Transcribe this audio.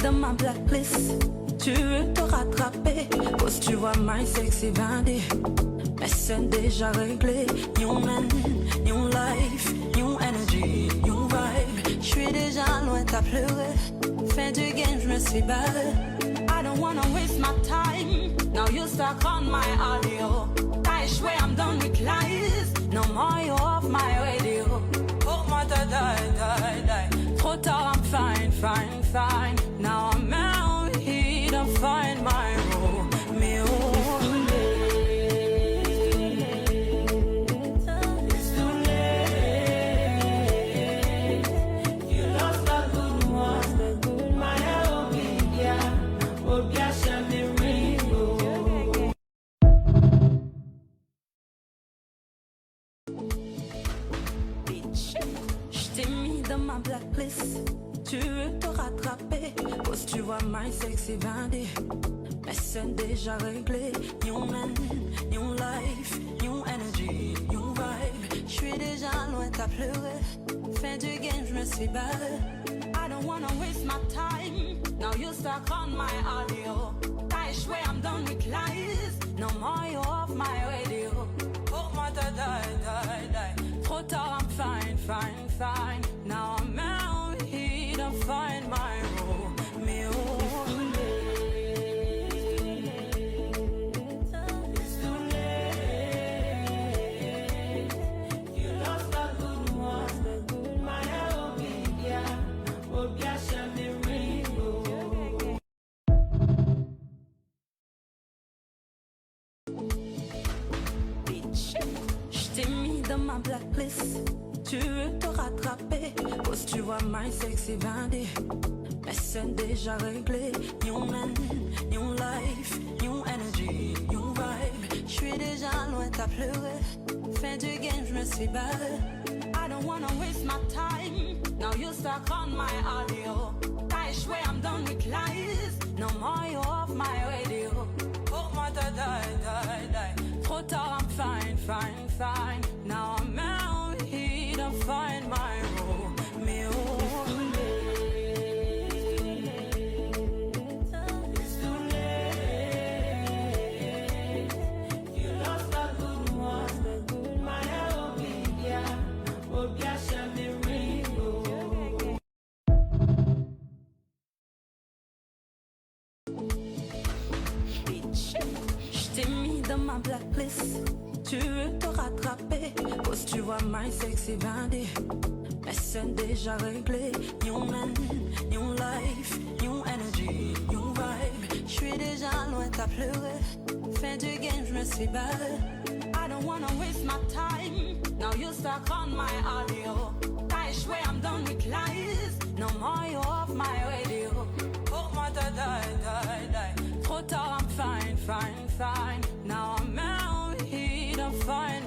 dans ma blacklist. Tu veux te rattraper, cause tu vois my sexy bandit. Mais c'est déjà réglé. New man, new life, new energy, new vibe. J'suis déjà loin, t'as pleuré. Fin du game, j'me suis barré. I don't wanna waste my time. Now you stuck on my audio. I swear I'm done with lies. No more you off my radio. Oh my die. Trop tard, I'm fine. Now I'm out here to find my role. Me It's too late. You lost a good one. My Obia Shami Ringo. J't'ai mis dans ma blacklist. Tu veux te rattraper, cause tu vois my sexy bandit. Mais c'est déjà réglé. New man, new life, new energy, new vibe. J'suis déjà loin, t'as pleuré. Fin du game, j'me suis barré. I don't wanna waste my time. Now you stuck on my audio. I swear I'm done with lies. No more you off my radio. Oh my die. Trop tard, I'm fine. Now I'm out here to find my role. Me It's too late. You lost a good one. My Obia Shami Ringo. J't'ai mis dans ma blacklist. Tu veux te rattraper, cause tu vois my sexy bandit. Mais c'est déjà réglé. New man, new life, new energy, new vibe. J'suis déjà loin, t'as pleuré. Fin du game, j'me suis barré. I don't wanna waste my time. Now you stuck on my audio. I swear I'm done with lies. No more you off my radio. Oh my die. Trop tard, I'm fine. Now I'm out here to find my role. Me It's too late. You lost a good one. My Obia Shami Ringo. J't'ai mis dans ma blacklist. Tu veux te rattraper, cause tu vois my sexy bandit. Mais c'est déjà réglé. New man, new life, new energy, new vibe. J'suis déjà loin, t'as pleuré. Fin du game, j'me suis barré. I don't wanna waste my time. Now you stuck on my audio. I swear I'm done with lies. No more you off my radio. Oh my die. Trop tard, I'm fine. Now I'm out here to find